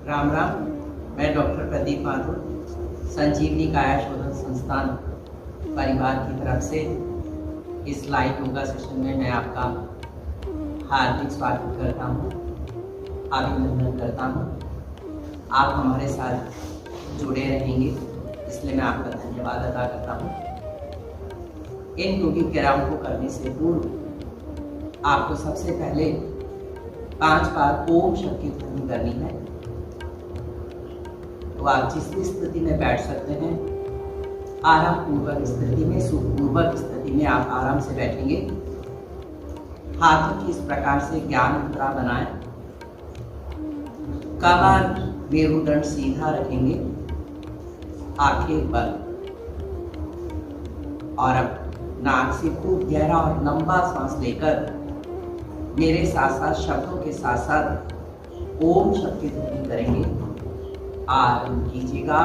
राम राम। मैं डॉक्टर प्रदीप माथुर, संजीवनी काया शोधन संस्थान परिवार की तरफ से इस लाइव योगा सेशन में मैं आपका हार्दिक स्वागत करता हूँ, अभिनंदन करता हूँ। आप हमारे साथ जुड़े रहेंगे, इसलिए मैं आपका धन्यवाद अदा करता हूँ। इन योगिक क्रियाओं को करने से पूर्व आपको सबसे पहले 5 बार ओम शक्ति ध्वनि करनी है। तो आप जिस भी स्थिति में बैठ सकते हैं, आराम पूर्वक स्थिति में, सुखपूर्वक स्थिति में आप आराम से बैठेंगे। हाथों की इस प्रकार से ज्ञान मुद्रा बनाएं। कमर मेरुदंड सीधा रखेंगे, आंखें बंद, और अब नाक से खूब गहरा और लंबा सांस लेकर मेरे साथ साथ शब्दों के साथ साथ ओम शक्ति ध्वनि करेंगे। आरंभ कीजिएगा।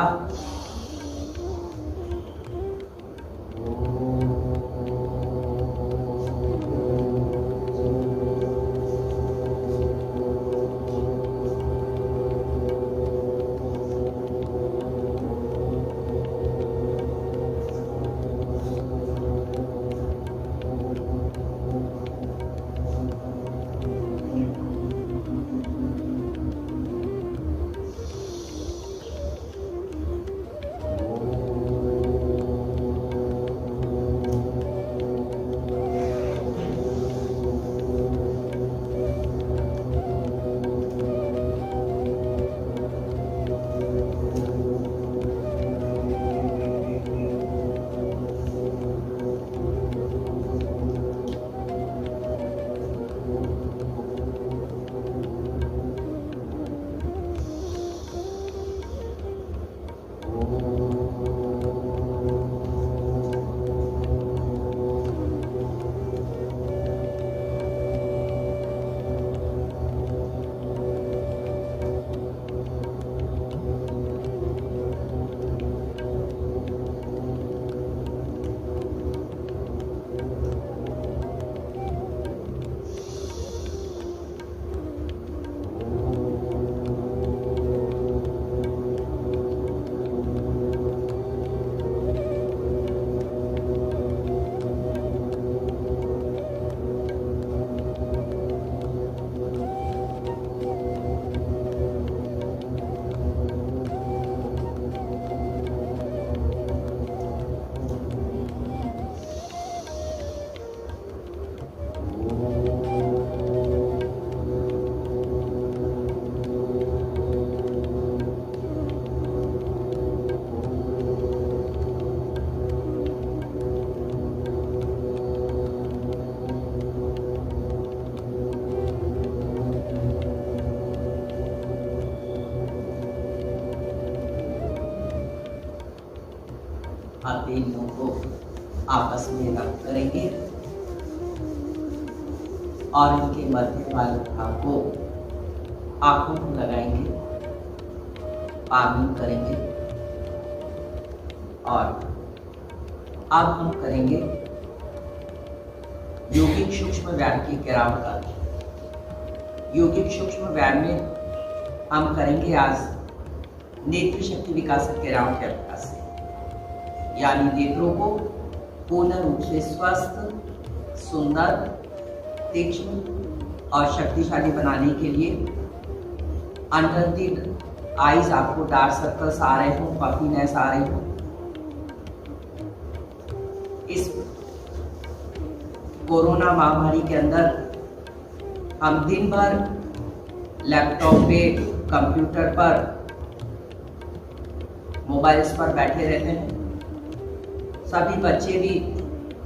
हथेलियों को आपस में रब करेंगे और इनके मध्य वाले भाग को आंखों को लगाएंगे, पानी करेंगे। और अब हम करेंगे योगिक सूक्ष्म व्यायाम की क्रियाओं का। योगिक सूक्ष्म व्यायाम में हम करेंगे आज नेत्र शक्ति विकासक क्रियाओं के अभ्यास से, यानी नेत्रों को पूर्ण रूप से स्वस्थ, सुंदर, तीक्ष्ण और शक्तिशाली बनाने के लिए अंडर द आईज आपको डार्क सर्कल्स आ रहे हो, पफीनेस आ रही हो, इस कोरोना महामारी के अंदर हम दिन भर लैपटॉप पे, कंप्यूटर पर, मोबाइल्स पर बैठे रहते हैं। सभी बच्चे भी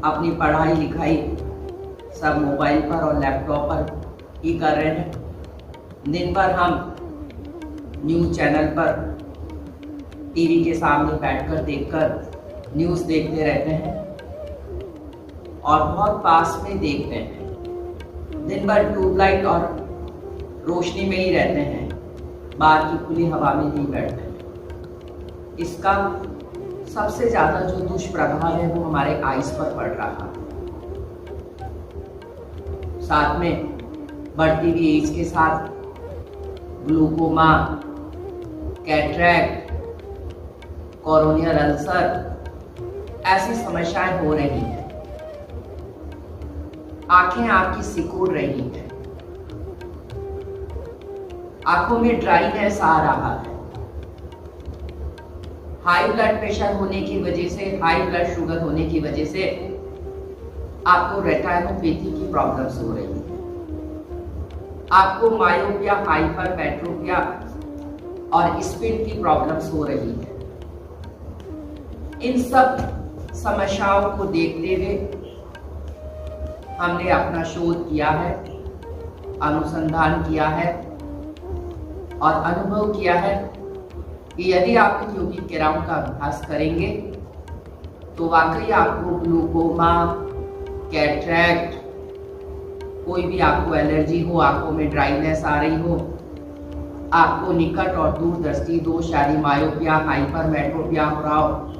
अपनी पढ़ाई लिखाई सब मोबाइल पर और लैपटॉप पर ही कर रहे हैं। दिन भर हम न्यूज़ चैनल पर टीवी के सामने बैठकर देखकर न्यूज़ देखते रहते हैं और बहुत पास में देखते हैं। दिन भर ट्यूबलाइट और रोशनी में ही रहते हैं, बाहर की खुली हवा में नहीं बैठते हैं। इसका सबसे ज्यादा जो दुष्प्रभाव है वो हमारे आइस पर पड़ रहा है। साथ में बढ़ती हुई एज के साथ ग्लूकोमा, कैटरैक्ट, कोरोनियल अल्सर, ऐसी समस्याएं हो रही हैं। आंखें आपकी सिकुड़ रही हैं, आंखों में ड्राइनेस आ रहा है, हाई ब्लड प्रेशर होने की वजह से, हाई ब्लड शुगर होने की वजह से आपको रेटिनोपैथी की प्रॉब्लम्स हो रही है, आपको मायोपिया, हाइपरमेट्रोपिया और स्पिन की प्रॉब्लम्स हो रही है। इन सब समस्याओं को देखते हुए हमने अपना शोध किया है, अनुसंधान किया है और अनुभव किया है कि यदि आप इन यौगिक क्रियाओं का अभ्यास करेंगे तो वाकई आपको ग्लूकोमा, कैटरैक्ट, कोई भी आपको एलर्जी हो, आंखों में ड्राइनेस आ रही हो, आपको निकट और दूर दृष्टि दोष यानी मायोपिया, हाइपरमेट्रोपिया हो रहा हो,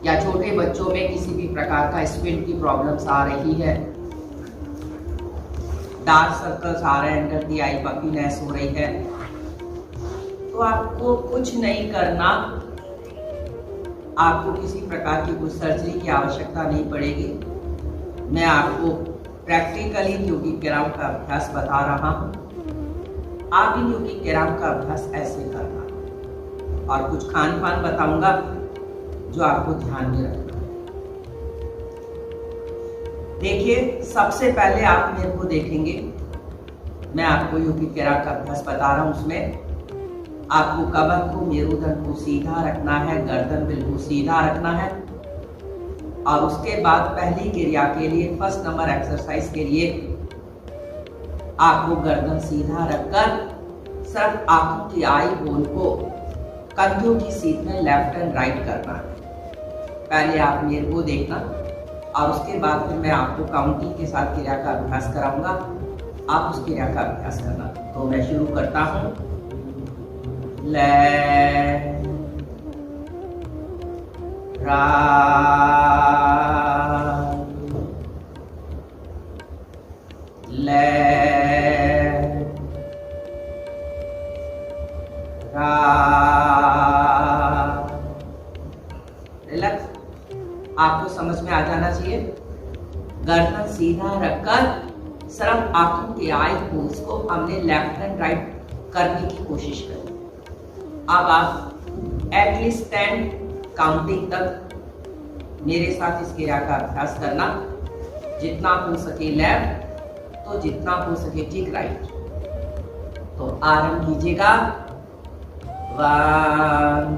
या छोटे बच्चों में किसी भी प्रकार का स्क्विन की प्रॉब्लम्स आ रही है, डार्क सर्कल्स आ रहे हैं अंडर दी आई, पफीनेस हो रही है, तो आपको कुछ नहीं करना, आपको किसी प्रकार की कुछ सर्जरी की आवश्यकता नहीं पड़ेगी। मैं आपको प्रैक्टिकली यौगिक क्रियाओं का अभ्यास बता रहा हूँ। आप इन यौगिक क्रियाओं का अभ्यास ऐसे करना और कुछ खान पान बताऊंगा जो आपको ध्यान में रखना है। देखिए, सबसे पहले आप मेरे को देखेंगे, मैं आपको यौगिक क्रिया का अभ्यास बता रहा हूँ। उसमें आपको कमर को, मेरुदंड को सीधा रखना है, गर्दन बिल्कुल सीधा रखना है और उसके बाद पहली क्रिया के लिए, फर्स्ट नंबर एक्सरसाइज के लिए आपको गर्दन सीधा रखकर सिर्फ आंखों की आई होल को कंधों की सीध में लेफ्ट एंड राइट करना है। पहले आप मेरे को देखना और उसके बाद फिर मैं आपको काउंटिंग के साथ क्रिया का अभ्यास कराऊंगा, आप उस क्रिया का अभ्यास करना। तो मैं शुरू करता हूँ। Left, right, left, right, relax. आपको समझ में आ जाना चाहिए। गर्दन सीधा रखकर सिर्फ आंखों के आई होल्स को हमने लेफ्ट एंड राइट करने की कोशिश करी। अब आप एटलीस्ट 10 काउंटिंग तक मेरे साथ इस क्रिया का अभ्यास करना, जितना हो सके लेफ्ट तो जितना हो सके ठीक राइट। तो आरंभ कीजिएगा। 1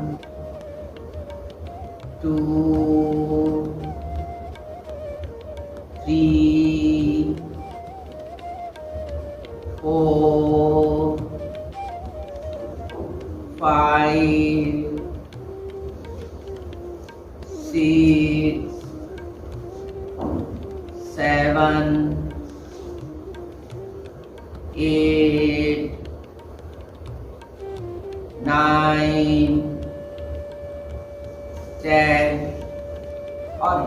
2 3 4 5 6 7 8 9 10 और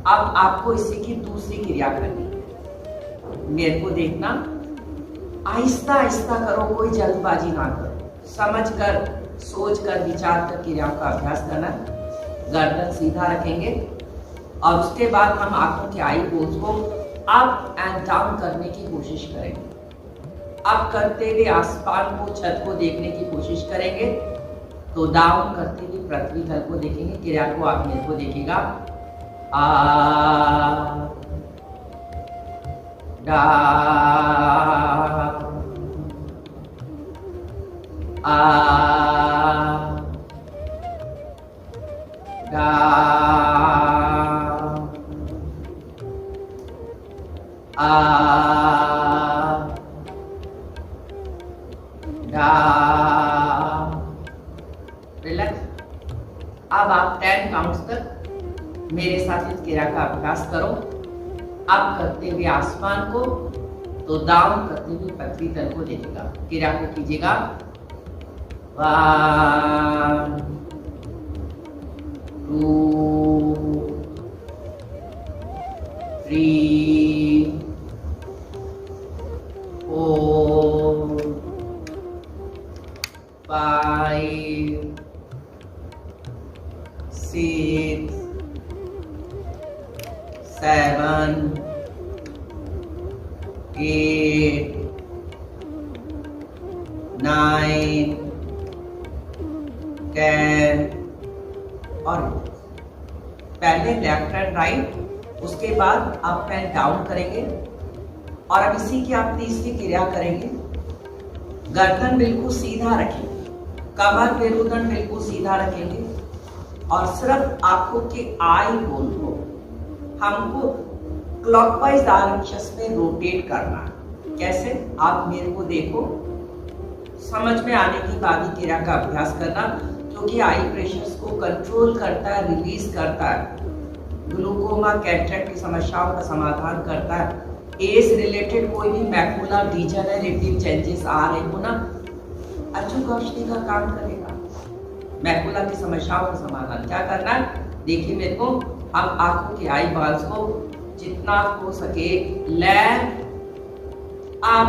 अब आपको इसी की दूसरी क्रिया करनी है। मेरे को देखना, आहिस्ता आहिस्ता करो, कोई जल्दबाजी ना करो, समझ कर, सोच कर, विचार कर क्रियाओं का अभ्यास करना। गर्दन सीधा रखेंगे और उसके बाद हम आंखों के आई होल्स को अप एंड डाउन करने की कोशिश करेंगे। अप करते हुए आसमान को, छत को देखने की कोशिश करेंगे, तो डाउन करते हुए पृथ्वी तल को देखेंगे। क्रिया को आप मेरे को देखिएगा। आ डा आ डा आ डा। रिलैक्स। अब आप 10 काउंट्स तक मेरे साथ इस क्रिया का अभ्यास करो। अप करते हुए आसमान को, तो डाउन करते हुए पृथ्वी तल को देखेगा। क्रिया को कीजिएगा। 1 2 3 4 5 6 7 8 9 10 और पहले लेफ्ट एंड राइट, उसके बाद अप एंड डाउन करेंगे। और अब इसी की आप तीसरी क्रिया करेंगे। गर्दन बिल्कुल सीधा रखेंगे, कमर मेरुदंड बिल्कुल सीधा रखेंगे और सिर्फ आंखों के आई होल को हमको क्लॉकवाइज डायरेक्शन में रोटेट करना है। कैसे, आप मेरे को देखो, समझ में आने के बाद ही क्रिया का अभ्यास करना, क्योंकि आई प्रेशर्स को कंट्रोल करता है, रिलीज करता है, ग्लूकोमा कैटरेक्ट की समस्याओं का समाधान करता है। एज रिलेटेड कोई भी मैकुलर डिजेनरेटिव चेंजेस आ रहे हो ना, अचूक औषधि का काम करेगा। मैकुलर की समस्याओं का समाधान क्या करना है, देखिए मेरे को, हम आंखों के आई बाल्स को जितना हो सके left up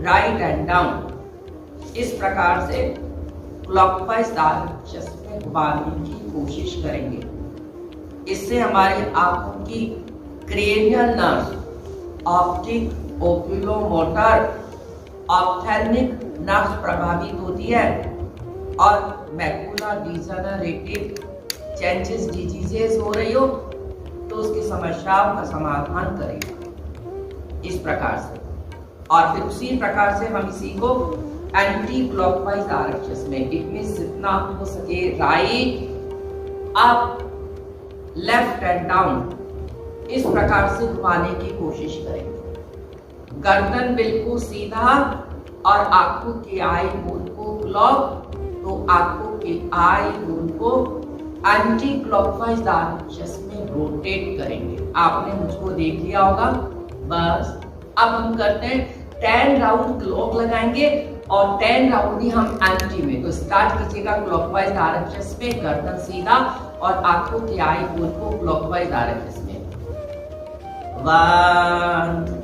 right and down इस प्रकार से क्लॉकवाइज डायरेक्शन में घुमाने की कोशिश करेंगे। इससे हमारी आंखों की cranial nerve, optic, oculomotor, ophthalmic nerve प्रभावित होती है और मैकुलर डिजेनरेटिव चेंजेस, डिजीजेस हो रही हो तो उसकी समस्याओं का समाधान करेगा इस प्रकार से। और फिर उसी प्रकार से हम इसी को एंटी क्लॉकवाइज डायरेक्शन में, इट मींस जितना हो सके right up left and down इस प्रकार से घुमाने की कोशिश करेंगे। गर्दन बिल्कुल सीधा और आंखों के आई होल को क्लॉक, तो आंखों के आई होल को एंटी क्लॉकवाइज डायरेक्शन में रोटेट करेंगे। आपने मुझको देख लिया होगा। बस अब हम करते हैं 10 राउंड क्लॉक लगाएंगे और 10 राउंड ही हम एंटी में। तो स्टार्ट कीजिएगा क्लॉकवाइज डायरेक्शन में, गर्दन सीधा और आंखों के आई होल को क्लॉकवाइज डायरेक्शन में। 1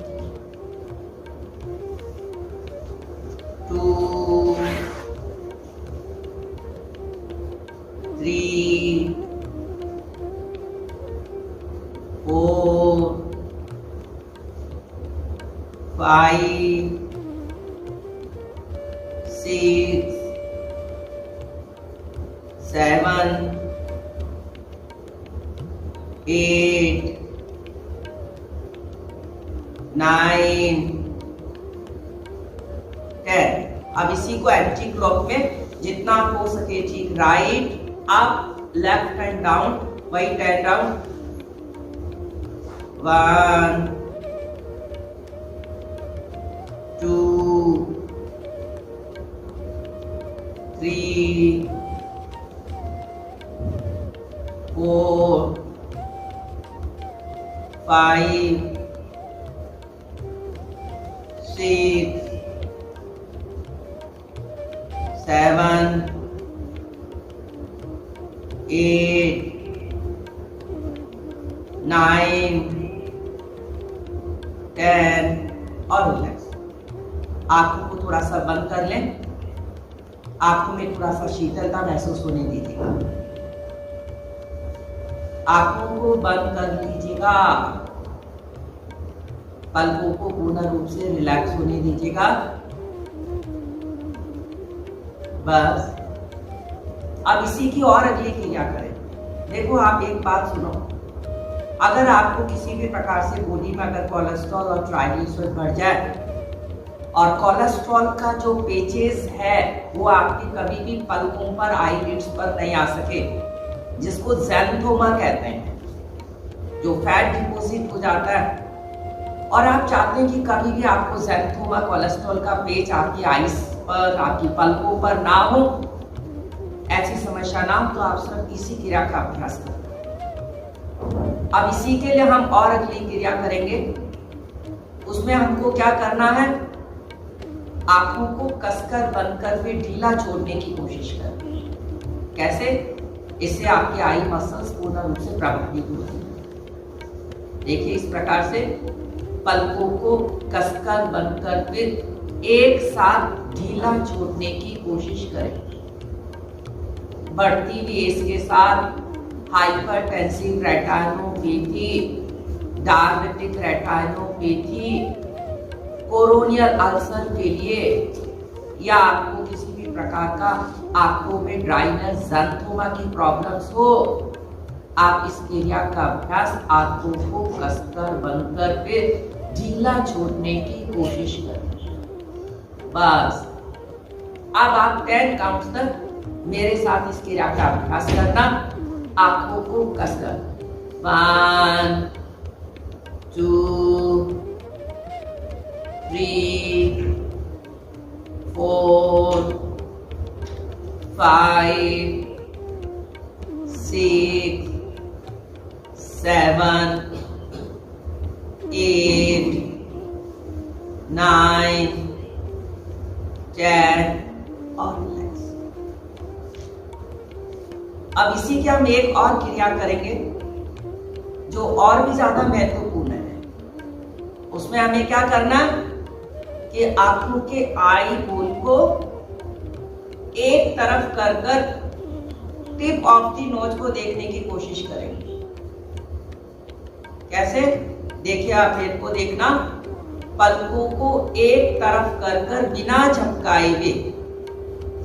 2 3 4 5 6 7 8 9 10। अब इसी को एंटी क्लॉक में जितना हो सके ठीक, right up left and down, वही 10 राउंड। 1 2 3 4 5 6 7 8 9 10 और रिलैक्स। आंखों को थोड़ा सा बंद कर लें, आंखों में थोड़ा सा शीतलता महसूस होने दीजिएगा। आंखों को बंद कर लीजिएगा, पलकों को पूर्ण रूप से रिलैक्स होने दीजिएगा। बस अब इसी की और अगली क्रिया करें। देखो, आप एक बात सुनो, अगर आपको किसी भी प्रकार से बॉडी में अगर कोलेस्ट्रॉल और ट्राइग्लिसराइड बढ़ जाए और कोलेस्ट्रॉल का जो पेचेस है वो आपकी कभी भी पलकों पर, आईलिड्स पर नहीं आ सके, जिसको ज़ैंथोमा कहते हैं, जो फैट डिपॉजिट हो जाता है, और आप चाहते हैं कि कभी भी आपको ज़ैंथोमा, कोलेस्ट्रॉल का पेच आपकी आईज पर, आपकी पलकों पर ना हो, ऐसी समस्या ना हो, तो आप सिर्फ इसी क्रिया का अभ्यास करें। अब इसी के लिए हम और अगली क्रिया करेंगे। उसमें हमको क्या करना है, आंखों को कसकर बंद कर फिर ढीला छोड़ने की कोशिश करें। कैसे? इससे आपके आई मसल्स पूर्ण रूप से प्रभावित होती है। देखिए, इस प्रकार से पलकों को कसकर बंद कर फिर एक साथ ढीला छोड़ने की कोशिश करें। बढ़ती हुई एज के साथ hypertensive retinopathy, diabetic retinopathy, corneal ulcer के लिए या आपको किसी भी प्रकार का आंखों में ड्राइनेस, ज़ैंथोमा की प्रॉब्लम्स हो, आप इस क्रिया का अभ्यास आंखों को कसकर बंद करके ढीला छोड़ने की कोशिश करें। बस अब आप 10 काउंट्स तक मेरे साथ इस क्रिया का अभ्यास करना, आंखों को कसकर। 1 2 3 4 5 6 7 8 9 10 और रिलैक्स। अब इसी की हम एक और क्रिया करेंगे जो और भी ज्यादा महत्वपूर्ण है। उसमें हमें क्या करना है कि आंखों के आई होल को एक तरफ कर टिप ऑफ द नोज को देखने की कोशिश करेंगे। कैसे? देखिए, आप मेरे को देखना, पलकों को एक तरफ कर बिना झपकाए हुए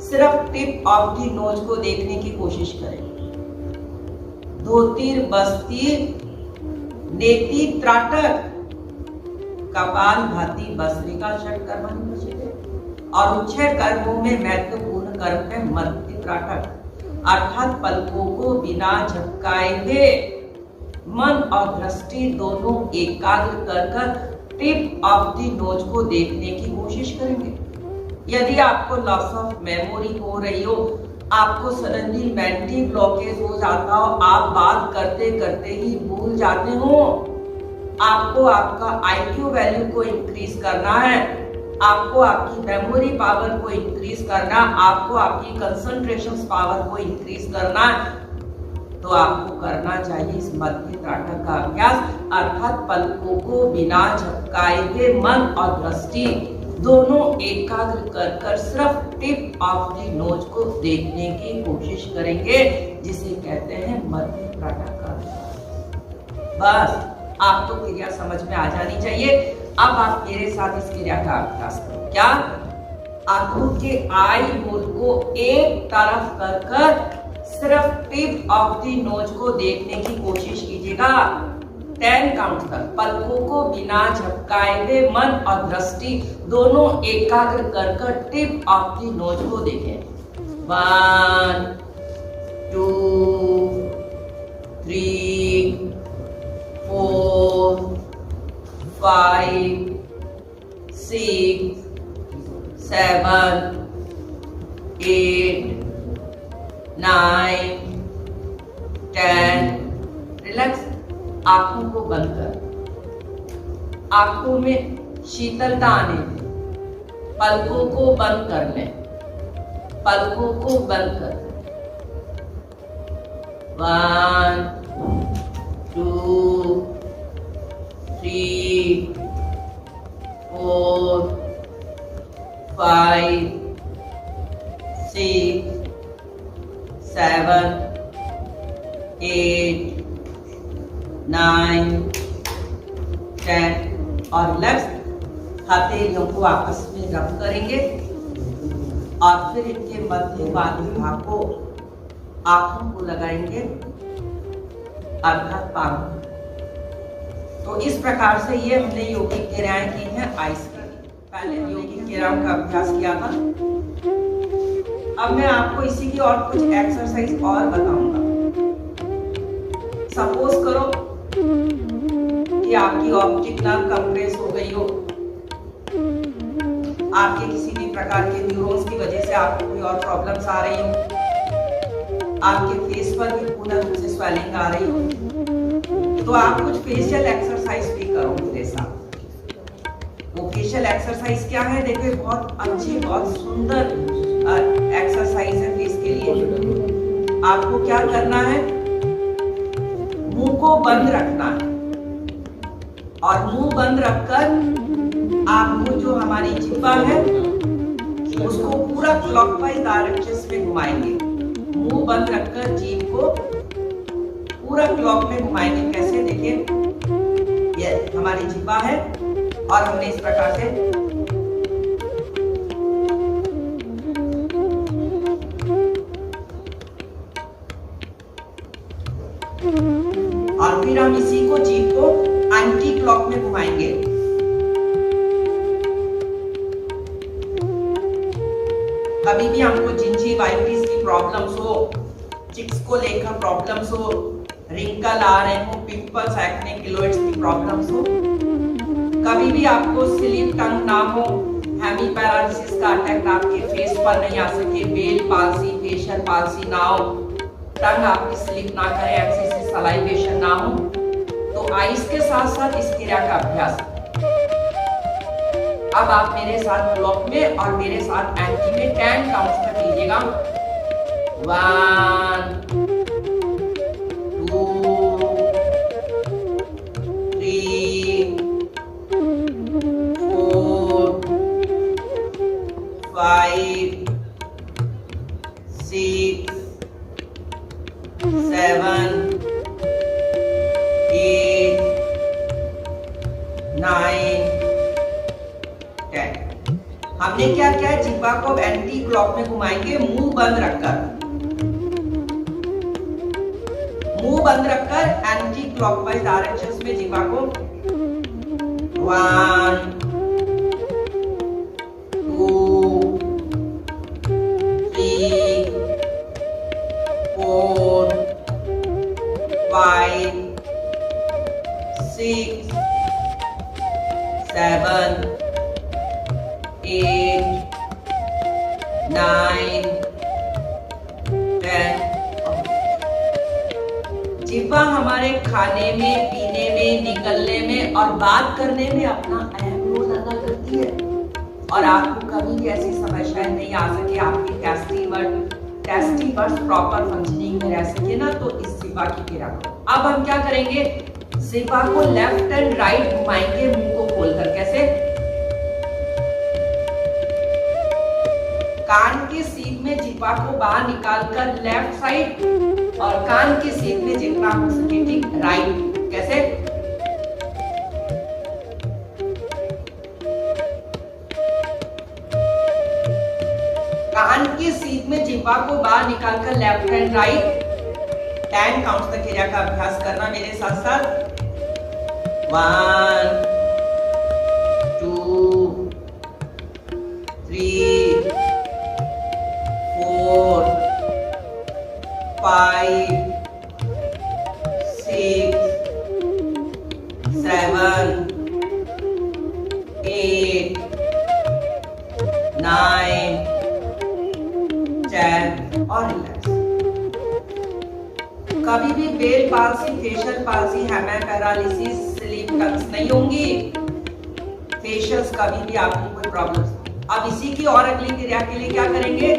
सिर्फ टिप ऑफ द नोज को देखने की कोशिश करें। धोतिर बस्तिर नेति त्राटक कपाल भाती बसरिका षट कर्मणि प्रचेते और उच्छय कर्मों में महत्वपूर्ण कर्म है मध्य त्राटक, अर्थात पलकों को बिना झपकाए हुए मन और दृष्टि दोनों एकाग्र कर टिप ऑफ द नोज को देखने की कोशिश करेंगे। यदि आपको लॉस ऑफ मेमोरी हो रही हो, आपको सडनली मेंटल ब्लॉकेज हो जाता हो, आप बात करते करते ही भूल जाते हो, आपको आपका आईक्यू वैल्यू को इंक्रीज करना है, आपको आपकी मेमोरी पावर को इंक्रीज करना, आपको आपकी कंसंट्रेशन पावर को इंक्रीज करना है, तो आपको करना चाहिए इस मध्य त्राटक का अभ्यास, अर्थात पलकों को बिना झपकाए हुए मन और दृष्टि दोनों एकाग्र कर सिर्फ टिप ऑफ द नोज को देखने की कोशिश करेंगे, जिसे कहते हैं मध्य त्राटक का अभ्यास। बस आपको क्रिया समझ में आ जानी चाहिए। अब आप मेरे साथ इस क्रिया का अभ्यास करो। क्या? आंखों के आई होल को एक तरफ कर सिर्फ टिप ऑफ द नोज को देखने की कोशिश कीजिएगा। 10 काउंट तक पलकों को बिना झपकाए हुए मन और दृष्टि दोनों एकाग्र कर टिप ऑफ द नोज को देखें। 1 2 3 4 5 6 7 8 9 10। रिलैक्स। आंखों को बंद कर, आंखों में शीतलता आने दें, पलकों को बंद कर लें, पलकों को बंद कर दें। 1 2 3 4 5 6 7 8 9 10 और रिलैक्स। हथेलियों को आपस में रब करेंगे और फिर इनके मध्यभागी भाग को आंखों को लगाएंगे, अर्थात पांव। तो इस प्रकार से ये हमने योगिक क्रियाएं की हैं आइस की। पहले योगिक क्रियाओं का अभ्यास किया था। अब मैं आपको इसी की और कुछ एक्सरसाइज और बताऊंगा। सपोज करो कि आपकी ऑप्टिक नर्व कंप्रेस हो गई हो, आपके किसी भी प्रकार के न्यूरॉन्स की वजह से आपको कोई और प्रॉब्लम्स आ रही हो, आपके फेस पर भी पूर्ण रूप से स्वेलिंग आ रही हो, तो आप कुछ फेशियल एक्सरसाइज भी करो मेरे साथ। वो फेशियल एक्सरसाइज क्या है? देखिए, बहुत अच्छी, बहुत सुंदर एक्सरसाइज है फेस के लिए। आपको क्या करना है? मुंह को बंद रखना है, और मुंह बंद रखकर आप जो हमारी जिह्वा है उसको पूरा क्लॉकवाइज डायरेक्शंस में घुमाएंगे। मुंह बंद रखकर जीभ को पूरा क्लॉक में घुमाएंगे। कैसे? देखिए, ये हमारी जिह्वा है और हमने इस प्रकार से और फिर हम इसी को जीभ को एंटी क्लॉक में घुमाएंगे। कभी भी हमको जिंजिवाइटिस की प्रॉब्लम्स हो, चिक्स को लेकर प्रॉब्लम्स हो, रिंकल आ रहे हो, पिंपल्स, एक्ने, किलोइड्स की प्रॉब्लम्स हो, कभी भी आपको स्लिप टंग ना हो, हेमी पैरालिसिस का अटैक आपके फेस पर नहीं आ सके, बेल पाल्सी, फेशियल पाल्सी ना हो, टंग आपकी स्लिप ना करे, एक्सेसिव सलाइवेशन ना हो, तो आइस के साथ साथ इस क्रिया का अभ्यास। अब आप मेरे साथ क्लॉक में और मेरे साथ एंटी में 10 काउंट्स तक लीजिएगा। 1 2 3 4 5 6 7 8 9 10। हमने क्या किया? जिह्वा को एंटी क्लॉक में घुमाएंगे, मुंह बंद रखकर। मुंह बंद रखकर एंटी क्लॉकवाइज डायरेक्शंस में जिह्वा को 1 2 3 4 5 6 7 8 9 10। जिह्वा हमारे खाने में, पीने में, निकलने में और बात करने में अपना अहम रोल अदा करती है। और आपको कभी भी ऐसी समस्याएं नहीं आ सके, आपकी टेस्टिवर्स प्रॉपर फंक्शनिंग में रह सके ना, तो इस जिह्वा की क्रिया करो। अब हम क्या करेंगे? जिह्वा को लेफ्ट एंड राइट घुमाएंगे, मुंह को खोलकर। कैसे? कान के सीध में जिह्वा को बाहर निकालकर लेफ्ट साइड और कान के सीध में जितना हो सके ठीक राइट। कैसे? कान के सीध में जिह्वा को बाहर निकालकर लेफ्ट एंड राइट 10 काउंट्स तक क्रिया का अभ्यास करना मेरे साथ साथ। 1 2 3 4 5 6 7 8 9 10 और रिलैक्स। कभी भी Bell palsy, facial palsy, hemi paralysis, sleep tongues नहीं होंगी। फेशियल्स कभी भी आपको कोई प्रॉब्लम। अब इसी की और अगली क्रिया के लिए क्या करेंगे?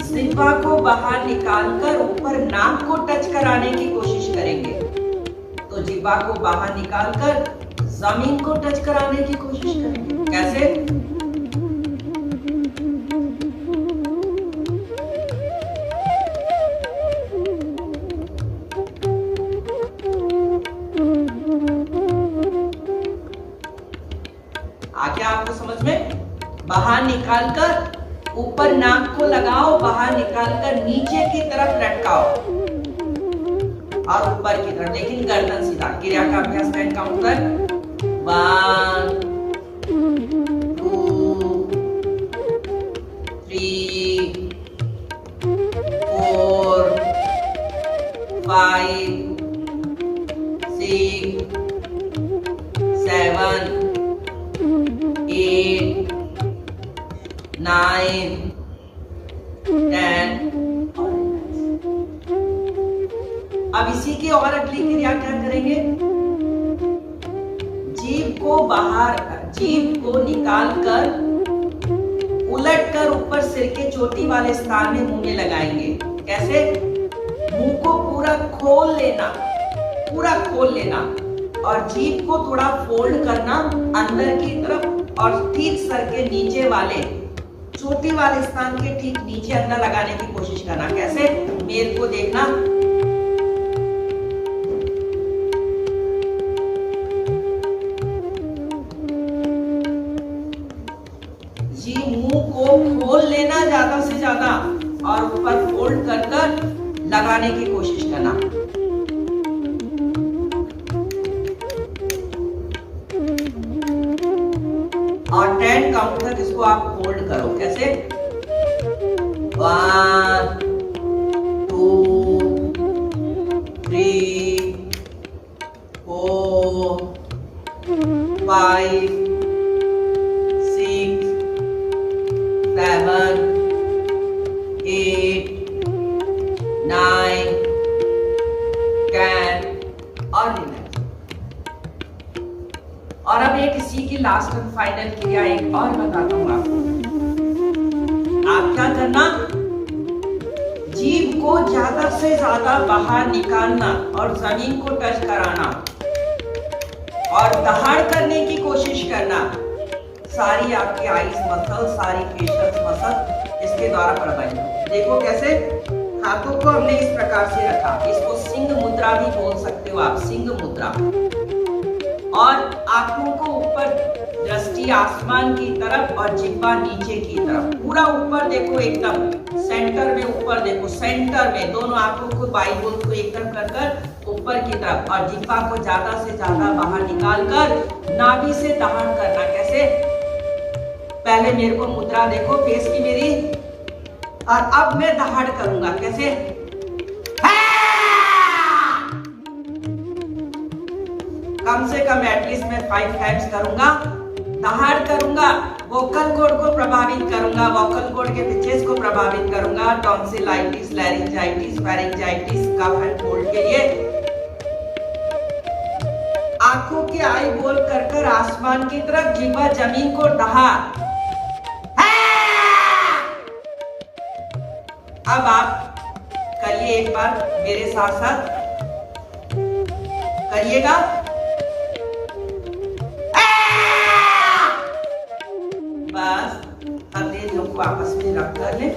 जिह्वा को बाहर निकालकर ऊपर नाक को टच कराने की कोशिश करेंगे। तो जिह्वा को बाहर निकालकर जमीन को टच कराने की कोशिश करेंगे। कैसे? आ गया आपको समझ में? बाहर निकालकर ऊपर नाक को लगाओ, बाहर निकालकर नीचे की तरफ लटकाओ और ऊपर की तरफ, लेकिन गर्दन सीधा। क्रिया का अभ्यास 10 काउंट कर। 1 2 3 4 5 6 7 8 9 10। अब इसी की और अगली क्रिया क्या करेंगे? जीभ को बाहर, जीभ को निकालकर उलटकर ऊपर सिर के चोटी वाले स्थान में मुंह में लगाएंगे। कैसे? मुंह को पूरा खोल लेना, पूरा खोल लेना। और जीभ को थोड़ा फोल्ड करना अंदर की तरफ और ठीक सर के नीचे वाले चोटी वाले स्थान के ठीक नीचे अंदर लगाने की कोशिश करना। कैसे? मेरे को देखना। जी मुंह को खोल लेना ज्यादा से ज्यादा और ऊपर फोल्ड कर कर लगाने की कोशिश करना। और 10 काउंट तक इसको आप होल्ड करो। कैसे? 1 2 3 4 5 6 7 8 9 10 और रिलैक्स। और अब एक इसी की लास्ट एंड फाइनल क्रिया एक और बताता हूं आपको। आप क्या करना, जीभ को ज्यादा से ज्यादा बाहर निकालना और जमीन को टच कराना और दहाड़ करने की कोशिश करना। सारी आपकी आईज मसल, सारी फेशियल मसल इसके द्वारा प्रभावित। देखो कैसे हाथों को हमने इस प्रकार से रखा। इसको सिंह मुद्रा भी बोल सकते हो आप, सिंह मुद्रा। और आंखों को ऊपर, दृष्टि आसमान की तरफ और जिह्वा नीचे की तरफ। पूरा ऊपर देखो, एकदम सेंटर में ऊपर देखो, सेंटर में दोनों आंखों को बाईबोल को एकदम कर कर ऊपर की तरफ और जिह्वा को ज्यादा से ज्यादा बाहर निकाल कर नाभि से दहाड़ करना। कैसे? पहले मेरे को मुद्रा देखो फेस की मेरी, और अब मैं दहाड़ करूंगा। कैसे? कम से कम एटलीस्ट मैं 5 टाइम्स करूंगा, दहाड़ करूंगा, वोकल कॉर्ड को प्रभावित करूंगा, वोकल कॉर्ड के पिचेस को प्रभावित करूंगा, tonsillitis, laryngitis, pharyngitis, cough and cold के लिए। आंखों की आई बोल कर कर आसमान की तरफ, जिह्वा जमीन को दहाड़। अब आप करिए एक बार मेरे साथ साथ, करिएगा। बस हथेलियों को आपस में रख कर ले,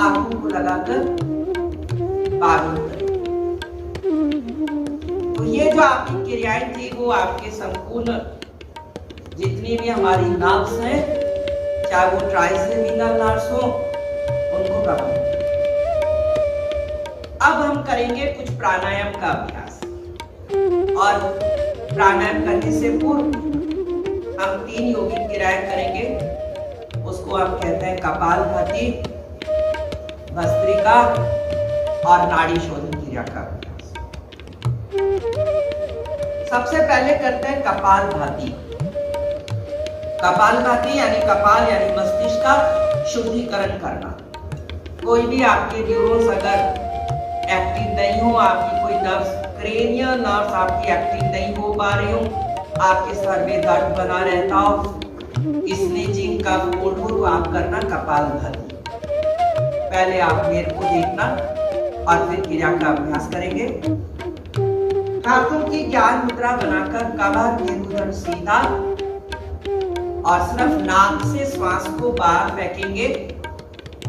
आंखों को लगाकर बारूद करें। तो ये जो आपकी क्रियाएं थी वो आपके संपूर्ण जितनी भी हमारी नर्व्स हैं, चाहे वो ट्राइसेमिनल नर्व्स हो, उनको प्रभावित। अब हम करेंगे कुछ प्राणायाम का अभ्यास। और प्राणायाम करने से पूर्व हम 3 यौगिक क्रियाएं करेंगे। उसको हम कहते हैं कपालभाति, भस्त्रिका और नाड़ी शोधन क्रिया का अभ्यास। सबसे पहले करते हैं कपालभाति। कपालभाति यानी कपाल यानी मस्तिष्क का शुद्धिकरण करना। कोई भी आपके न्यूरॉन्स अगर एक्टिव नहीं हो, आपकी कोई नर्व्स, क्रेनियल नर्व्स आपकी एक्टिव नहीं हो पा रही हो, आपके सर में दर्द बना रहता हो, स्नीजिंग का कोड हो, तो आप करना कपालभाति। पहले आप मेरे को देखना और फिर क्रिया का अभ्यास करेंगे। हाथों की ज्ञान मुद्रा बनाकर कमर मेरुदंड सीधा और सिर्फ नाक से श्वास को बाहर फेंकेंगे।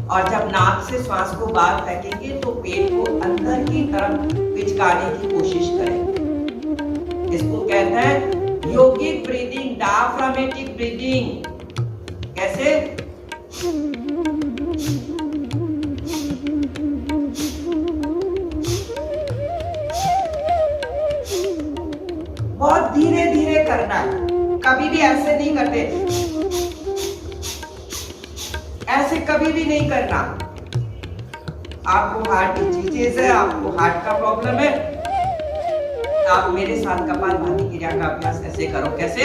और जब नाक से श्वास को बाहर फेंकेंगे तो पेट को अंदर की तरफ पिचकाने की कोशिश करें। इसको कहते हैं योगिक ब्रीदिंग, डायफ्रामेटिक ब्रीदिंग। कैसे? बहुत धीरे धीरे करना है, कभी भी ऐसे नहीं करते, ऐसे कभी भी नहीं करना। आपको हार्ट डिजीज है, आपको हार्ट का प्रॉब्लम है, आप मेरे साथ कपालभाति क्रिया का अभ्यास ऐसे करो। कैसे?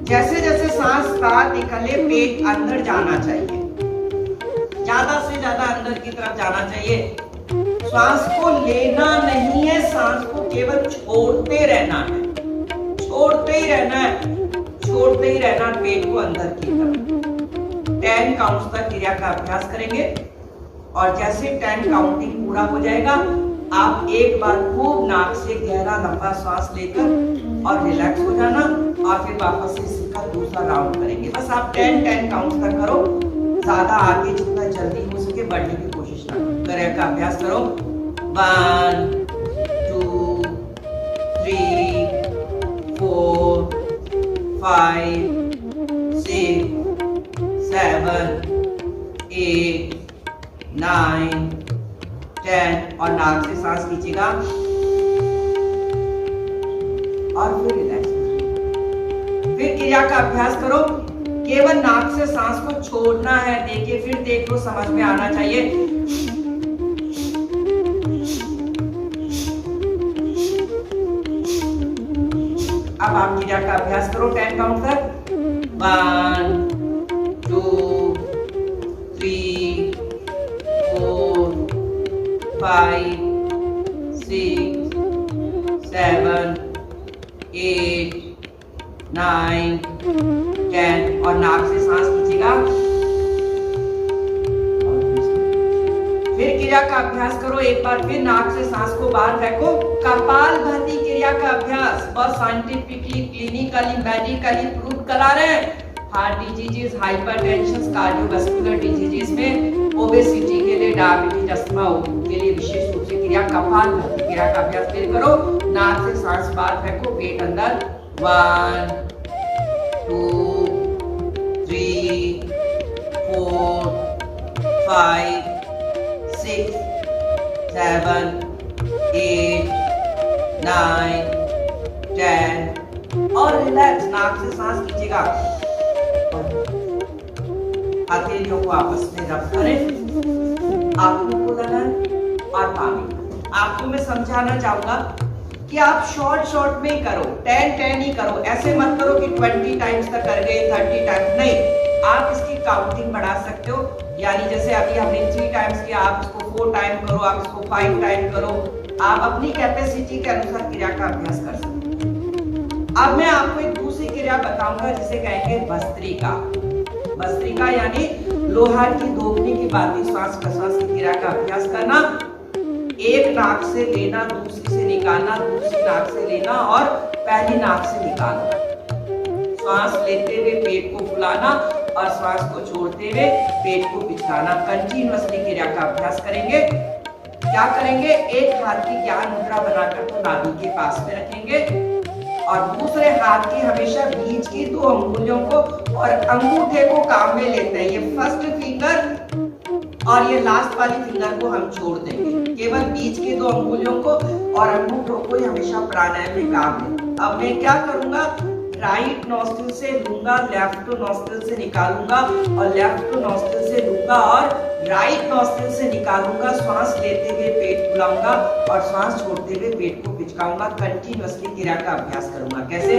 जैसे जैसे सांस बाहर निकले पेट अंदर जाना चाहिए, ज्यादा से ज्यादा अंदर की तरफ जाना चाहिए। श्वास को लेना नहीं है, सांस को केवल छोड़ते रहना है, छोड़ते ही रहना है, छोड़ते ही रहना पेट को अंदर की तरफ। 10 काउंट्स तक क्रिया का अभ्यास करेंगे और जैसे 10 काउंटिंग पूरा हो जाएगा आप एक बार खूब नाक से गहरा लंबा सांस लेकर और रिलैक्स हो जाना और फिर वापस से इसका दूसरा राउंड करेंगे। बस आप 10 काउंट तक करो, ज्यादा आगे जितना जल्दी हो सके बढ़ने की कोशिश ना करो। करें का अभ्यास करो। 1 2 3 4 5 6 7 8 9 10 और नाक से सांस खींचेगा और फिर रिलैक्स। फिर क्रिया का अभ्यास करो। केवल नाक से सांस को छोड़ना है। देखिए, फिर देख लो, समझ में आना चाहिए। अब आप क्रिया का अभ्यास करो 10 काउंट तक। 1 2 3 4 5 6 7 8 9 10 और नाक से सांस खींचेगा। फिर क्रिया का अभ्यास करो। एक बार फिर नाक से सांस को बाहर फेंको। कपालभाति क्रिया का अभ्यास बहुत साइंटिफिकली, क्लिनिकली, मेडिकली प्रूव करा रहे हैं। Heart diseases, hypertension, cardiovascular diseases में, ओबेसिटी के लिए, डायबिटीज, अस्थमा के लिए विशेष रूप से क्रिया कपालभाति क्रिया का अभ्यास फिर करो। नाक से सांस बाहर फेंको, पेट अंदर। 1 2 3 4 5 6 7 8 9 10 और रिलैक्स। नाक से सांस खींचेगा। हथेलियों को आपस में रब करें, आंखों को लगाएं और पानी। आपको मैं समझाना चाहूंगा कि आप शॉर्ट में ही करो, 10 ही करो। ऐसे मत करो कि 20 टाइम्स तक कर गए, 30 टाइम्स नहीं। आप इसकी काउंटिंग बढ़ा सकते हो। यानी जैसे अभी हमने 3 टाइम्स किया, आप इसको 4 टाइम करो, आप इसको 5 टाइम करो। आप अपनी कैपेसिटी के अनुसार क्रिया का अभ्यास कर सकते हो। अब मैं आपको एक दूसरी क्रिया बताऊंगा जिसे कहेंगे भस्त्रिका। भस्त्रिका यानी लोहा की धोखने की बाती श्वास प्रश्वास की क्रिया का अभ्यास करना। एक नाक से लेना, दूसरी से निकालना, दूसरी नाक से लेना और पहली नाक से निकालना। श्वास लेते हुए पेट को फुलाना और श्वास को छोड़ते हुए पेट को पिचकाना। कंटिन्यूअसली क्रिया का अभ्यास करेंगे। क्या करेंगे? एक हाथ की ज्ञान मुद्रा बनाकर तो नाभि के पास में रखेंगे और दूसरे हाथ की हमेशा बीच की 2 अंगुलियों को और अंगूठे को काम में लेते हैं। ये फर्स्ट फिंगर और ये लास्ट वाली फिंगर को हम छोड़ देंगे। केवल बीच की 2 अंगुलियों को और अंगूठों को ही हमेशा प्राणायाम में काम लें। अब मैं क्या करूंगा? राइट नॉस्ट्रिल से लूंगा, लेफ्ट नॉस्ट्रिल से निकालूंगा और लेफ्ट नॉस्ट्रिल से लूंगा और राइट नॉस्ट्रिल से निकालूंगा। श्वास लेते हुए पेट फुलाऊंगा और श्वास छोड़ते हुए पेट को पिचकाऊंगा। कंटिन्यूअसली क्रिया का अभ्यास करूंगा। कैसे?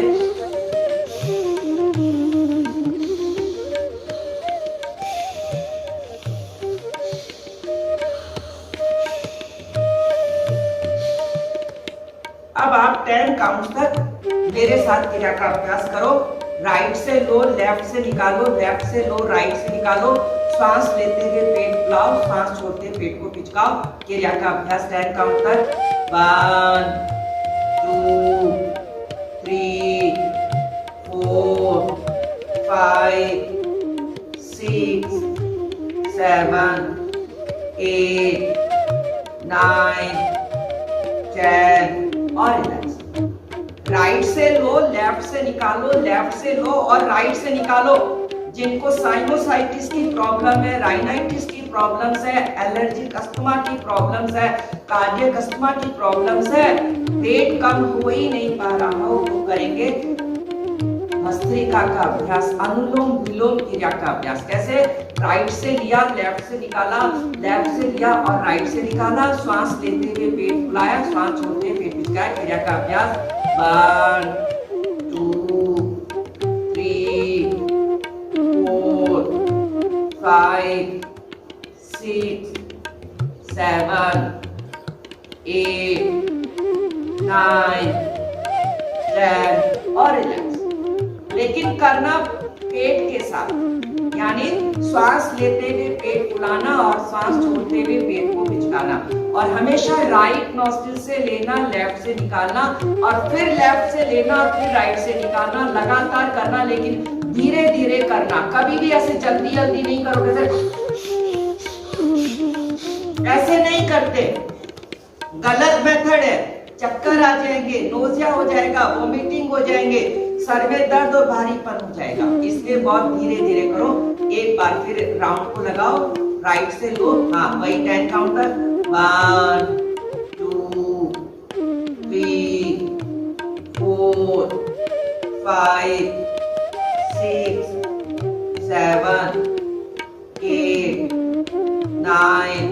अब आप 10 काउंट तक मेरे साथ क्रिया का अभ्यास करो। राइट से लो, लेफ्ट से निकालो, लेफ्ट से लो, राइट से निकालो। श्वास लेते हुए पेट फुलाओ, श्वास छोड़ते हुए पेट को पिचकाओ। क्रिया का अभ्यास 10 काउंट तक। 1 2 3 4 5 6 7 8 9 10 और रिलैक्स। राइट से लो, लेफ्ट से निकालो, लेफ्ट से लो और राइट से निकालो। जिनको साइनोसाइटिस की प्रॉब्लम है, राइनाइटिस की प्रॉब्लम्स है, एलर्जिक अस्थमा की प्रॉब्लम्स है, कार्डियक अस्थमा की प्रॉब्लम्स है, पेट कम हो ही नहीं पा रहा हो, तो करेंगे भस्त्रिका का अभ्यास, अनुलोम विलोम क्रिया का अभ्यास। कैसे? राइट से लिया, लेफ्ट से निकाला, लेफ्ट से लिया और राइट से निकाला। श्वास लेते हुए पेट फुलाया, श्वास छोड़ते हुए पेट पिचकाया। क्रिया का अभ्यास 1 2 3 4 5 6 7 8 9 10 और रिलैक्स। लेकिन करना पेट के साथ, यानी श्वास लेते हुए पेट फुलाना और श्वास छोड़ते हुए पेट को पिचकाना, और हमेशा राइट नॉस्ट्रिल से लेना, लेफ्ट से निकालना, और फिर लेफ्ट से लेना और फिर राइट से निकालना। लगातार करना, लेकिन धीरे धीरे करना। कभी भी ऐसे जल्दी जल्दी नहीं करोगे, ऐसे नहीं करते, गलत मेथड है। चक्कर आ जाएंगे, नोजिया हो जाएगा, वोमिटिंग हो जाएंगे, सर में दर्द और भारीपन हो जाएगा। इसलिए बहुत धीरे धीरे करो। एक बार फिर राउंड को लगाओ, राइट से लो, हाँ वही 10 काउंटर, 1 2 3 4 5 6 7 8 9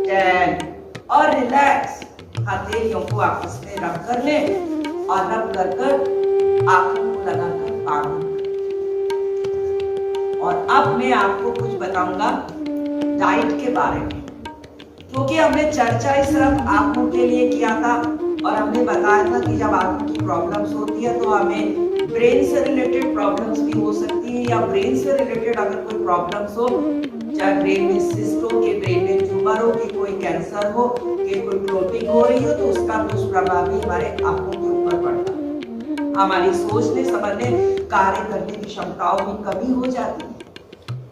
10, और रिलैक्स। हथेलियों को आपस में रब कर ले और रब कर कर आंखों को लगाकर पानी। और अब मैं आपको कुछ बताऊंगा डाइट के बारे में, क्योंकि हमने चर्चा इस सिर्फ आंखों के लिए किया था, और हमने बताया था कि जब आंखों की प्रॉब्लम्स होती है तो हमें ब्रेन से रिलेटेड प्रॉब्लम्स भी हो सकती है, या ब्रेन से रिलेटेड अगर कोई प्रॉब्लम्स हो, चाहे ब्रेन में सिस्ट हो, कि ब्रेन में ट्यूमर हो, कि कोई कैंसर हो, कि कोई क्लोटिंग हो रही हो, तो उसका दुष्प्रभाव भी हमारे आंखों के ऊपर पड़ता है। हमारी सोचने समझने कार्य करने की क्षमताओं में कमी हो जाती है।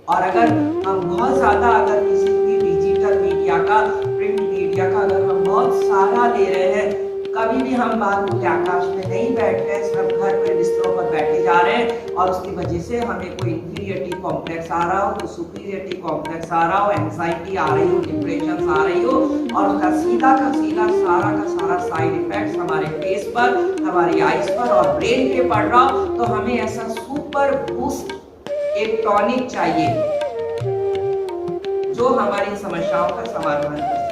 और अगर हम बहुत ज्यादा अगर किसी भी डिजिटल मीडिया का, प्रिंट मीडिया का अगर हम बहुत सारा ले रहे हैं, कभी भी हम बाहर खुले आकाश में नहीं बैठ रहे, सिर्फ घर पे बिस्तरों पर बैठे जा रहे हैं, और उसकी वजह से हमें कोई इंफीरियरिटी कॉम्प्लेक्स आ रहा हो, कोई सुपीरियरिटी कॉम्प्लेक्स आ रहा हो, एंजाइटी आ रही हो, डिप्रेशन आ रही हो, और उसका सीधा का सीधा सारा का सारा साइड इफेक्ट्स हमारे फेस पर, हमारी आईज पर और ब्रेन पे पड़ रहा हो, तो हमें ऐसा सुपर बूस्ट एक टॉनिक चाहिए जो हमारी समस्याओं का समाधान कर सके।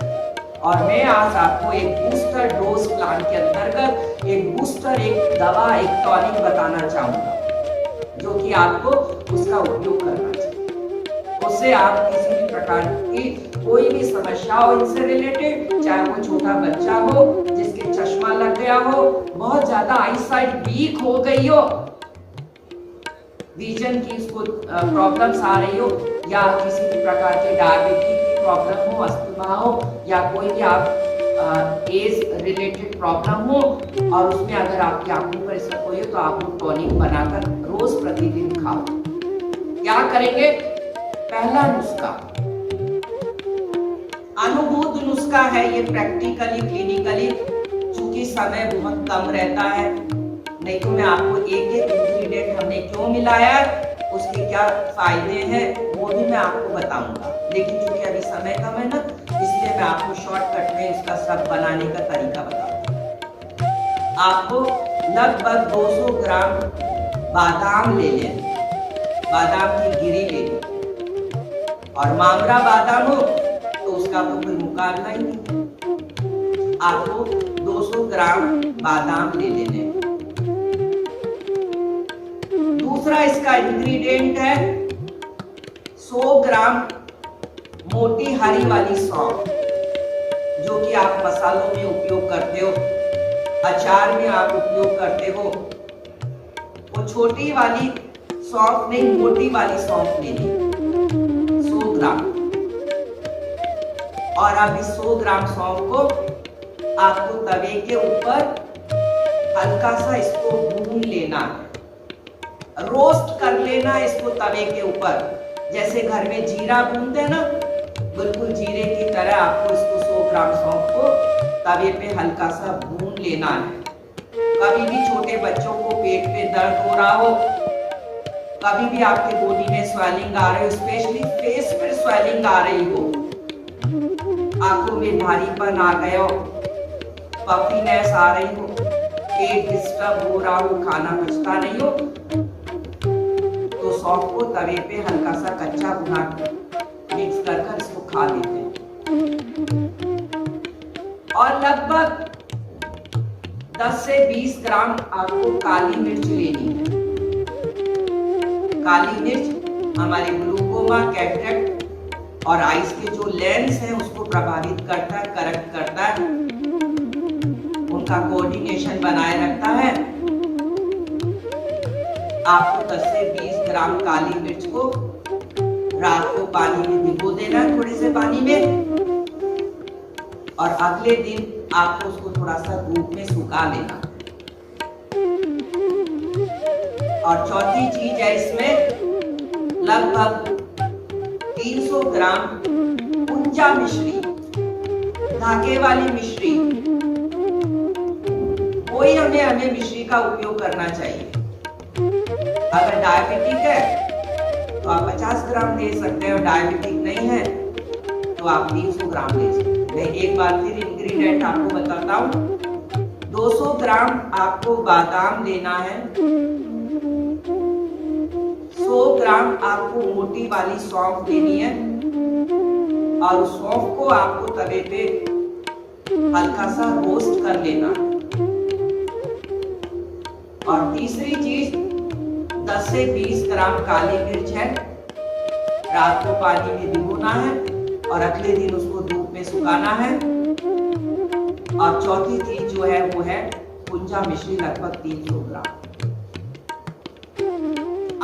और मैं आज आपको एक बूस्टर डोज प्लान के अंतर्गत एक बूस्टर, एक दवा, एक टॉनिक बताना चाहूंगा, जो कि आपको उसका उपयोग करना चाहिए। उससे आप किसी भी प्रकार की कोई भी समस्या हो इनसे रिलेटेड, चाहे वो छोटा बच्चा हो जिसके चश्मा लग गया हो, बहुत ज्यादा आई साइट वीक हो गई हो, विजन की इसको प्रॉब्लम्स आ रही हो, या किसी भी प्रकार के डायबिटीज की प्रॉब्लम हो, अस्थमा हो, या कोई भी आप एज रिलेटेड प्रॉब्लम हो, और उसमें अगर आपकी आंखों पर इसका कोई हो, तो आप वो टॉनिक बनाकर रोज प्रतिदिन खाओ। क्या करेंगे? पहला नुस्खा अनुभूत नुस्खा है, ये प्रैक्टिकली क्लिनिकली, चूंकि समय बहुत कम रहता है, नहीं तो मैं आपको एक एक इंग्रेडिएंट हमने क्यों मिलाया है, उसके क्या फायदे हैं, वो भी मैं आपको बताऊंगा। लेकिन चूंकि अभी समय कम है ना, इसलिए मैं आपको शॉर्टकट में उसका सब बनाने का तरीका बताऊंगा। आपको लगभग 200 ग्राम बादाम ले लें, बादाम की गिरी ले लें, और मामरा बादाम हो तो उसका तो कोई मुकाबला ही नहीं। आपको 200 ग्राम बादाम ले लेने। दूसरा इसका इंग्रेडिएंट है 100 ग्राम मोटी हरी वाली सौंफ, जो कि आप मसालों में उपयोग करते हो, अचार में आप उपयोग करते हो। वो छोटी वाली सौंफ नहीं, मोटी वाली सौंफ लेनी, 100 ग्राम। और अब इस 100 ग्राम सौंफ को आपको तवे के ऊपर हल्का सा इसको भून लेना है, रोस्ट कर लेना इसको तवे के ऊपर, जैसे घर में जीरा भूनते हैं ना, बिल्कुल जीरे की तरह आपको इसको 100 ग्राम सौंफ को तवे पे हल्का सा भून लेना है। कभी भी छोटे बच्चों को पेट में दर्द हो रहा हो, कभी भी आपके बॉडी में स्वेलिंग आ रही हो, स्पेशली फेस पर स्वेलिंग आ रही हो, आंखों में भारीपन आ गया हो, पफीनेस आ रही हो, पेट डिस्टर्ब हो रहा हो, खाना पचता नहीं हो, तो सौंफ को तवे पे हल्का सा कच्चा भुना मिक्स कर इसको खा लेते हैं। और लगभग 10 से 20 ग्राम आपको काली मिर्च लेनी है। काली मिर्च हमारे ग्लूकोमा, कैटरेक्ट और आइज के जो लेंस है उसको प्रभावित करता है, करेक्ट करता है, उनका कोऑर्डिनेशन बनाए रखता है। आपको 10 से 20 ग्राम काली मिर्च को रात को पानी में भिगो देना है, थोड़े से पानी में, और अगले दिन आपको उसको थोड़ा सा धूप में सुखा लेना। और चौथी चीज है इसमें लगभग 300 ग्राम कुंजा मिश्री, धागे वाली मिश्री, कोई हमें मिश्री का उपयोग करना चाहिए। अगर डायबिटिक है तो आप 50 ग्राम ले सकते हैं, और डायबिटिक नहीं है तो आप 300 ग्राम ले सकते हैं। मैं एक बार फिर इंग्रेडिएंट आपको बताता हूँ। 200 ग्राम आपको बादाम लेना है, 100 ग्राम आपको मोटी वाली सौंफ लेनी है, और उस सौंफ को आपको तवे पे हल्का सा रोस्ट कर लेना है। और तीसरी चीज 10 से 20 ग्राम काली मिर्च है, रात को पानी में भिगोना है और अगले दिन उसको धूप में सुखाना है। और चौथी चीज जो है वो है कुंजा मिश्री, लगभग 300 ग्राम।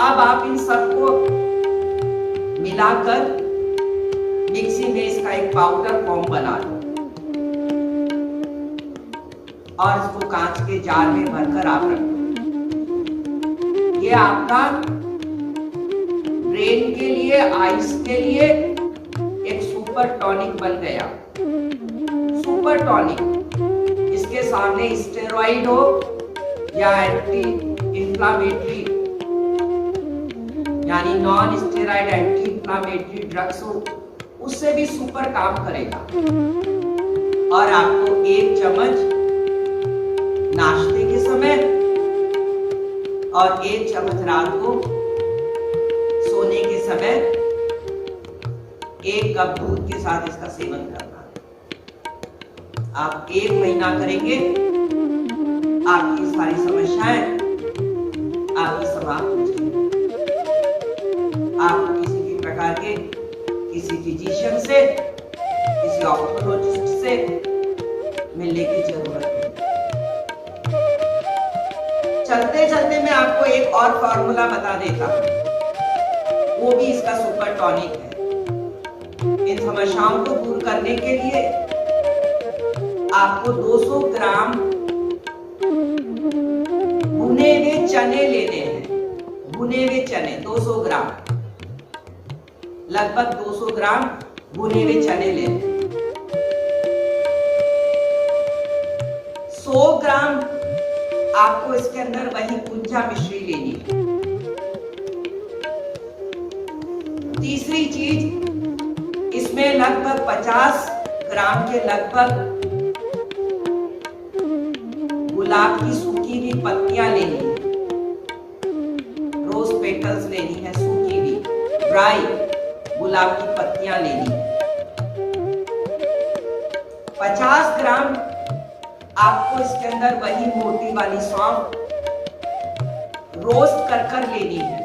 अब आप इन सबको मिलाकर मिक्सी में इसका एक पाउडर फॉर्म बना लो, और इसको कांच के जार में भरकर आप रखो। ये आपका ब्रेन के लिए, आइस के लिए एक सुपर टॉनिक बन गया। सुपर टॉनिक, इसके सामने स्टेरॉइड हो या एंटी इंफ्लामेटरी यानी non steroid anti inflammatory drugs हो, उससे भी सुपर काम करेगा। और आपको 1 चम्मच नाश्ते के समय और 1 चम्मच रात को सोने के समय 1 कप दूध के साथ इसका सेवन करना है। आप 1 महीना करेंगे, आपकी सारी समस्याएं आपकी समाप्त हो जाएंगी। आपको किसी भी प्रकार के किसी फिजिशियन से, किसी ऑप्थोलॉजिस्ट से मिलने की जरूरत नहीं। चलते चलते मैं आपको एक और फॉर्मूला बता देता हूं, वो भी इसका सुपर टॉनिक है। इन समस्याओं को दूर करने के लिए आपको 200 ग्राम भुने हुए चने लेने हैं। भुने हुए चने 200 ग्राम, लगभग 200 ग्राम भुने हुए चने लेने। 100 ग्राम आपको इसके अंदर वही कुंजा मिश्री लेनी है। तीसरी चीज, इसमें लगभग 50 ग्राम के लगभग गुलाब की सूखी हुई पत्तियां लेनी है। रोज पेटल्स लेनी है, सूखी हुई ड्राई गुलाब की पत्तियां लेनी है। 50 ग्राम आपको इसके अंदर वही मोटी वाली सौंफ रोस्ट कर कर लेनी है।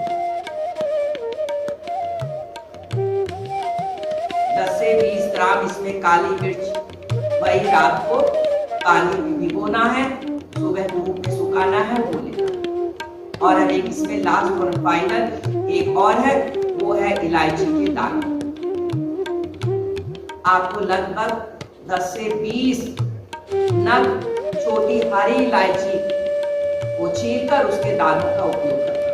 10 से 20 ग्राम इसमें काली मिर्च, वही रात को पानी में भिगोना है, सुबह धूप में सुखाना है, वो लेना। और अब एक इसमें लास्ट और फाइनल एक और है, वो है इलायची के दाने। आपको लगभग 10 से 20 नग छोटी हरी इलायची को छीलकर उसके दानों का उपयोग करना।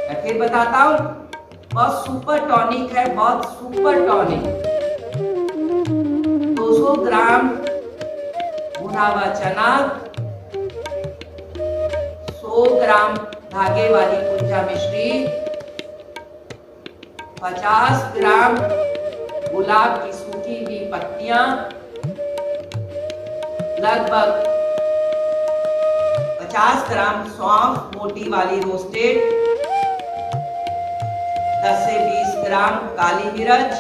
मैं फिर बताता हूं, बहुत सुपर टॉनिक है, बहुत सुपर टॉनिक। 200 ग्राम भुना हुआ चना, 100 ग्राम धागे वाली कुंजा मिश्री, 50 ग्राम गुलाब की सूखी हुई पत्तियां, लगभग 50 ग्राम सौंफ मोटी वाली रोस्टेड, 10 से 20 ग्राम काली मिर्च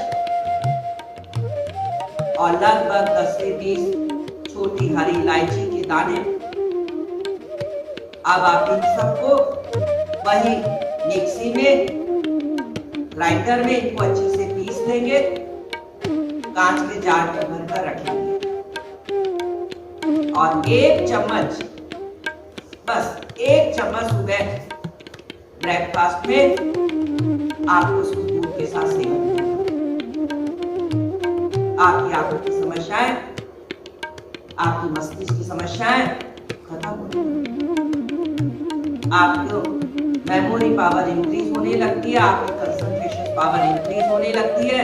और लगभग 10 से 20 छोटी हरी इलायची के दाने। अब आप इन सबको वही मिक्सी में, ग्राइंडर में इनको अच्छे से पीस लेंगे, कांच के जार में भरकर रखेंगे और 1 चम्मच, बस 1 चम्मच सुबह ब्रेकफास्ट में आपको उसको दूध के साथ सेवन करना। आपकी आंखों की समस्याएं, आपकी मस्तिष्क की समस्याएं खत्म हो जाएंगी। आपको मेमोरी पावर इंक्रीज होने लगती है, आपकी कंसंट्रेशन पावर इंक्रीज होने लगती है,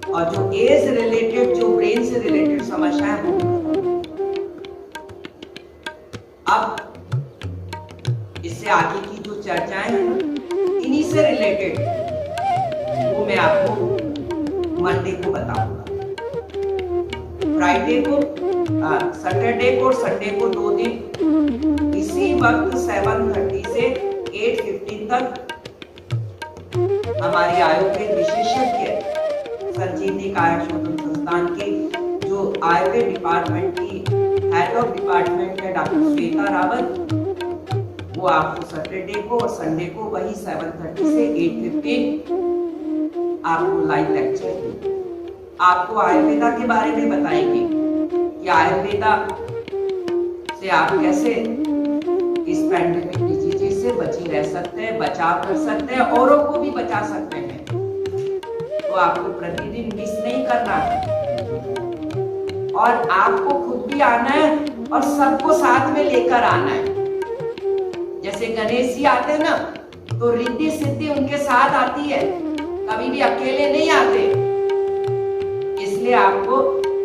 और जो एज रिलेटेड, जो ब्रेन से रिलेटेड समस्याएं वो अब इससे आगे की जो चर्चाएं हैं इन्हीं से रिलेटेड वो मैं आपको मंडे को बताऊंगा। फ्राइडे को, सैटरडे को और संडे को 2 दिन इसी वक्त 7:30 से 8:15 तक हमारे आयुर्वेद विशेषज्ञ संजीवनी काया शोधन संस्थान के जो आयुर्वेद डिपार्टमेंट की हेड ऑफ डिपार्टमेंट है डॉक्टर श्वेता रावत, वो आपको सैटरडे को और संडे को वही 7:30 से 8:15 आपको लाइव लेक्चर देंगे। आपको आयुर्वेदा के बारे में बताएंगे कि आयुर्वेदा से आप कैसे इस पैंडेमिक डिजीज से बचे रह सकते हैं, बचाव कर सकते हैं, औरों को भी बचा सकते हैं। तो आपको प्रतिदिन मिस नहीं करना है और आपको खुद भी आना है और सबको साथ में लेकर आना है। जैसे गणेश जी आते हैं ना, तो रिद्धि सिद्धि उनके साथ आती है, कभी भी अकेले नहीं आते। इसलिए आपको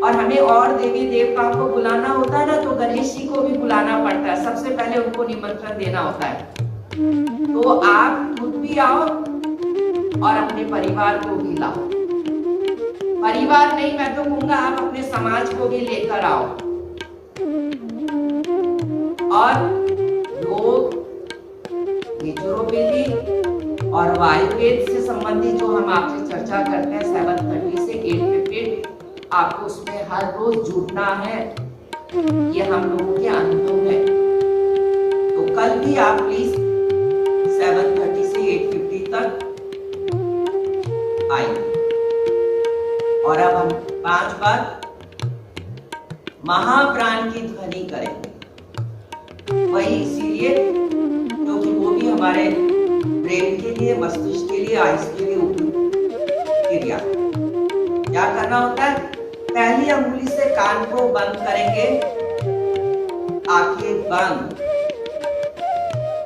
और हमें और देवी देवताओं को बुलाना होता है ना, तो गणेश जी को भी बुलाना पड़ता है, सबसे पहले उनको निमंत्रण देना होता है। तो आप खुद भी आओ और अपने परिवार को भी लाओ। परिवार नहीं, मैं तो कहूंगा आप अपने समाज को भी लेकर आओ। और योग, नेचुरोपैथी और आयुर्वेद से संबंधित जो हम आपसे चर्चा करते हैं 7:30 से 8:15, आपको उसमें हर रोज जुड़ना है। ये हम लोगों के अनुभव है। तो कल भी आप प्लीज 7:30 से 8:15 तक आइए। और अब हम 5 बार महाप्राण की ध्वनि करेंगे। वही इसीलिए क्योंकि वो भी हमारे ब्रेन के लिए, मस्तिष्क के लिए, आइस के लिए उपयुक्त क्रिया। क्या करना होता है? पहली अंगुली से कान को बंद करेंगे, आंखें बंद,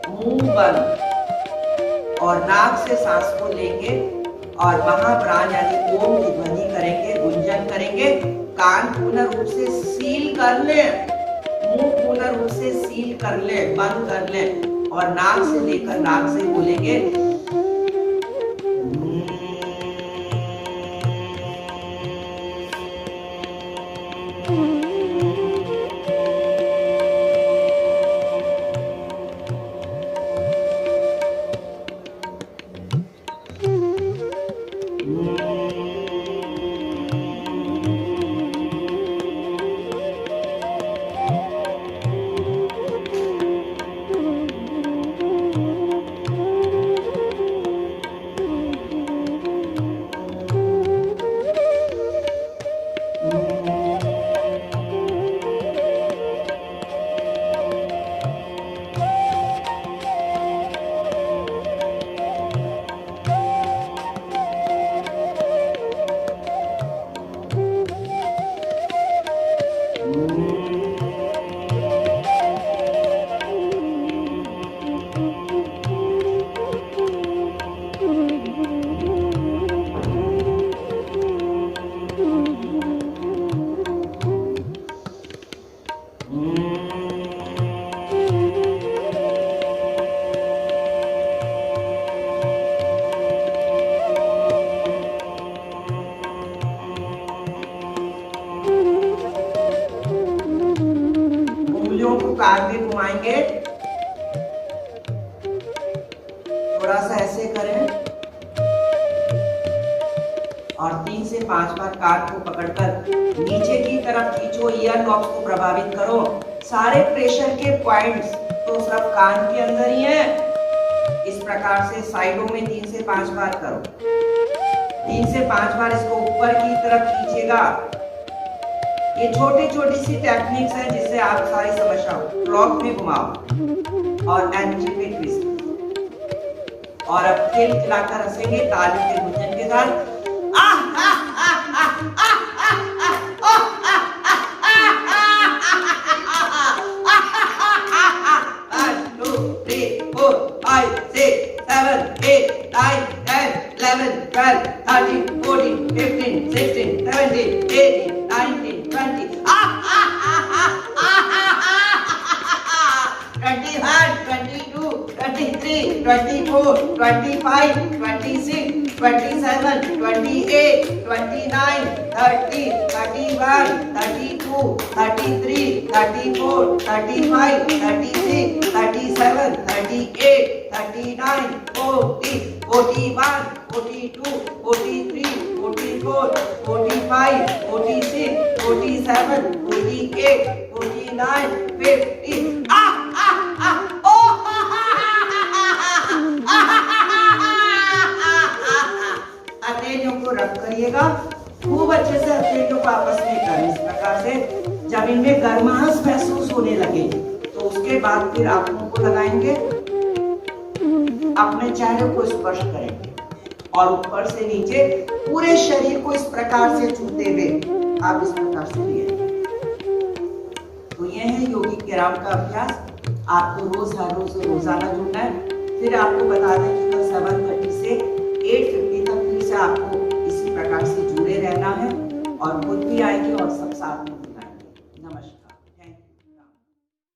मुंह बंद, और नाक से सांस को लेंगे और महाप्राण यानी ओम की ध्वनि करेंगे, गुंजन करेंगे। कान पूर्ण रूप से सील कर ले, मुंह पूर्ण रूप से सील कर ले, बंद कर ले, और नाक से लेकर नाक से बोलेंगे कान में घुमाएंगे, थोड़ा सा ऐसे करें और 3 से 5 बार कान को पकड़कर नीचे की तरफ खींचो, ईयर लॉब्स को प्रभावित करो। सारे प्रेशर के पॉइंट्स तो सब कान के अंदर ही है। इस प्रकार से साइडों में 3 से 5 बार करो। 3 से 5 बार इसको ऊपर की तरफ खींचेगा। ये छोटी छोटी सी टेक्निक्स है जिससे आप सारी समस्याओं क्लॉक में घुमाओ और एंटी में ट्विस्ट। और अब खिलखिलाकर हंसेंगे ताली के गुंजन के साथ। हथेलियों को रब करिएगा, खूब अच्छे से हथेलियों को आपस में करें इस प्रकार से। जब इनमें गर्माहट महसूस होने लगे तो उसके बाद फिर आंखों को लगाएंगे, अपने चेहरे को स्पर्श करेंगे और ऊपर से नीचे पूरे शरीर को इस प्रकार से छूते हुए आप इस प्रकार से लिए। तो ये है योगी क्रियाओं का अभ्यास। आपको रोज हर रोज रोजाना जुड़ना है। फिर आपको बता दें कि 7:30 से 8:50 तक फिर से आपको इसी प्रकार से जुड़े रहना है और खुद भी आएंगे और सब साथ में